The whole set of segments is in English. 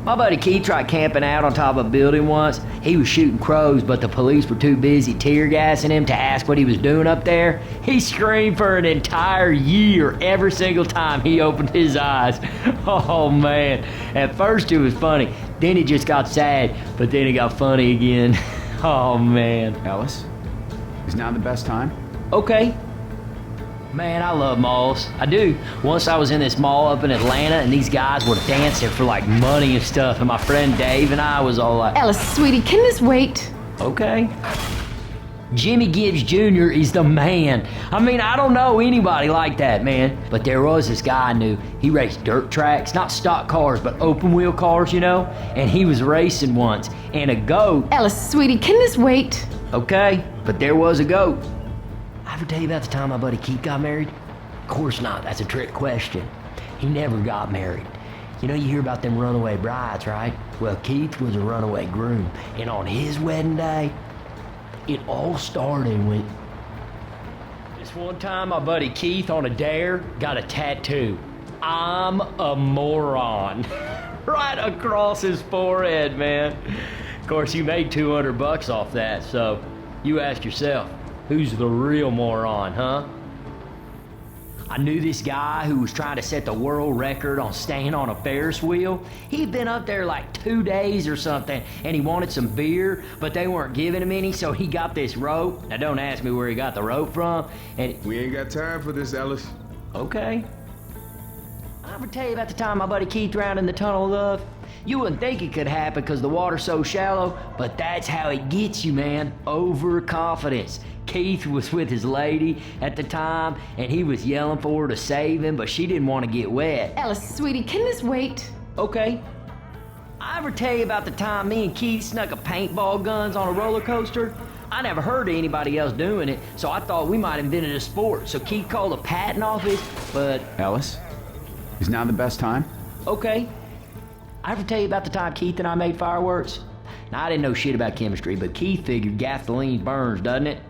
My buddy Keith tried camping out on top of a building once. He was shooting crows, but the police were too busy tear gassing him to ask what he was doing up there. He screamed for an entire year every single time he opened his eyes. Oh man, at first it was funny, then it just got sad, but then it got funny again. Oh man. Ellis, is now the best time? Okay. Man, I love malls. I do. Once I was in this mall up in Atlanta and these guys were dancing for like money and stuff, and my friend Dave and I was all like, Ellis, sweetie, can this wait? okay. Jimmy Gibbs Jr. is the man. I mean, I don't know anybody like that, man. But there was this guy I knew. He raced dirt tracks, not stock cars, but open wheel cars, you know? And he was racing once, and a goat. Ellis, sweetie, can this wait? Okay, but there was a goat. I ever tell you about the time my buddy Keith got married? Of course not, that's a trick question. He never got married. You know, you hear about them runaway brides, right? Well, Keith was a runaway groom, and on his wedding day, it all started with this one time my buddy Keith on a dare got a tattoo. I'm a moron. Right across his forehead, man. Of course, he made $200 off that, so you ask yourself, who's the real moron, huh? I knew this guy who was trying to set the world record on staying on a Ferris wheel. He'd been up there like 2 days or something, and he wanted some beer, but they weren't giving him any, so he got this rope. Now don't ask me where he got the rope from, and... We ain't got time for this, Ellis. Okay. I ever tell you about the time my buddy Keith drowned in the Tunnel of Love? You wouldn't think it could happen because the water's so shallow, but that's how it gets you, man. Overconfidence. Keith was with his lady at the time, and he was yelling for her to save him, but she didn't want to get wet. Ellis, sweetie, can this wait? Okay. I ever tell you about the time me and Keith snuck a paintball guns on a roller coaster? I never heard of anybody else doing it, so I thought we might invented a sport. So Keith called the patent office, but... Ellis, is now the best time? Okay. I ever tell you about the time Keith and I made fireworks? Now, I didn't know shit about chemistry, but Keith figured gasoline burns, doesn't it?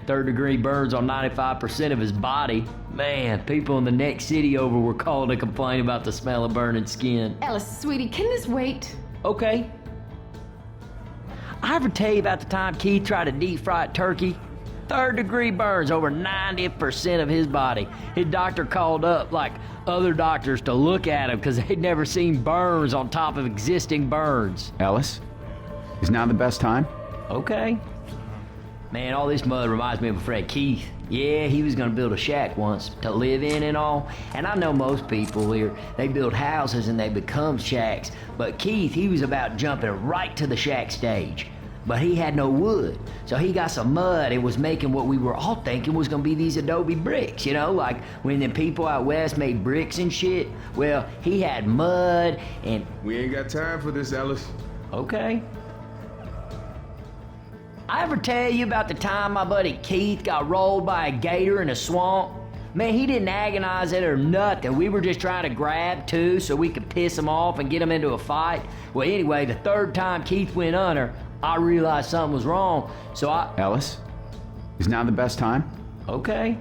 Third-degree burns on 95% of his body. Man, people in the next city over were calling to complain about the smell of burning skin. Ellis, sweetie, can this wait? Okay. I ever tell you about the time Keith tried to deep-fry turkey? Third-degree burns over 90% of his body. His doctor called up, like other doctors, to look at him because they'd never seen burns on top of existing burns. Ellis, is now the best time? Okay. Man, all this mud reminds me of a friend, Keith. Yeah, he was gonna build a shack once to live in and all. And I know most people here, they build houses and they become shacks. But Keith, he was about jumping right to the shack stage. But he had no wood, so he got some mud and was making what we were all thinking was gonna be these adobe bricks, you know, like when the people out west made bricks and shit. Well, he had mud and... We ain't got time for this, Ellis. Okay. I ever tell you about the time my buddy Keith got rolled by a gator in a swamp? Man, he didn't agonize it or nothing. We were just trying to grab two so we could piss him off and get him into a fight. Well, anyway, the third time Keith went under, I realized something was wrong, so Ellis, is now the best time? Okay.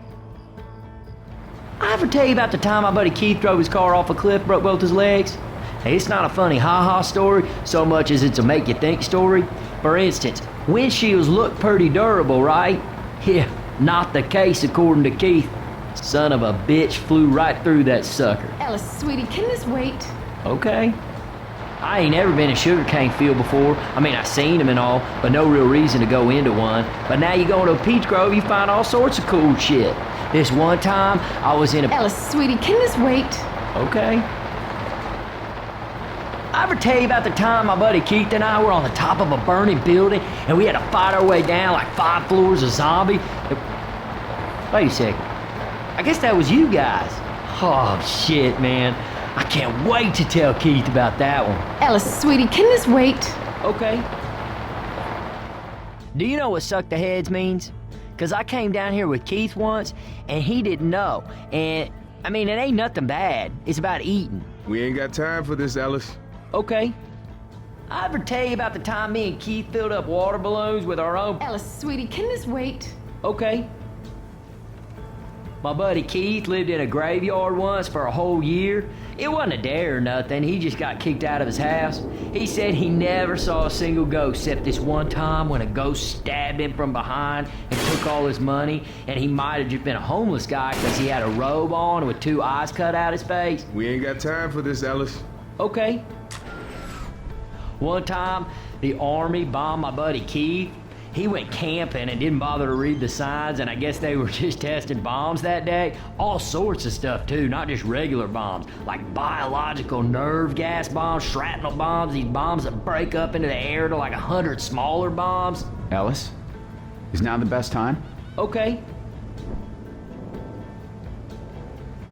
I ever tell you about the time my buddy Keith drove his car off a cliff, broke both his legs? Hey, it's not a funny ha-ha story so much as it's a make-you-think story. For instance, windshields look pretty durable, right? Yeah, not the case according to Keith. Son of a bitch flew right through that sucker. Ellis, sweetie, can this wait? Okay. I ain't ever been in a sugarcane field before. I mean, I seen them and all, but no real reason to go into one. But now you go into a peach grove, you find all sorts of cool shit. This one time, I was in a... Ellis, sweetie, can this wait? Okay. I ever tell you about the time my buddy Keith and I were on the top of a burning building and we had to fight our way down like 5 floors of zombie? Wait a second. I guess that was you guys. Oh, shit, man. I can't wait to tell Keith about that one. Ellis, sweetie, can this wait? Okay. Do you know what suck the heads means? Because I came down here with Keith once, and he didn't know. And, I mean, it ain't nothing bad. It's about eating. We ain't got time for this, Ellis. Okay. I ever tell you about the time me and Keith filled up water balloons with our own... Ellis, sweetie, can this wait? Okay. My buddy Keith lived in a graveyard once for a whole year. It wasn't a dare or nothing, he just got kicked out of his house. He said he never saw a single ghost except this one time when a ghost stabbed him from behind and took all his money, and he might have just been a homeless guy because he had a robe on with two eyes cut out his face. We ain't got time for this, Ellis. Okay. One time, the army bombed my buddy Keith. He went camping and didn't bother to read the signs, and I guess they were just testing bombs that day. All sorts of stuff, too, not just regular bombs, like biological nerve gas bombs, shrapnel bombs, these bombs that break up into the air to like 100 smaller bombs. Ellis, is now the best time? Okay.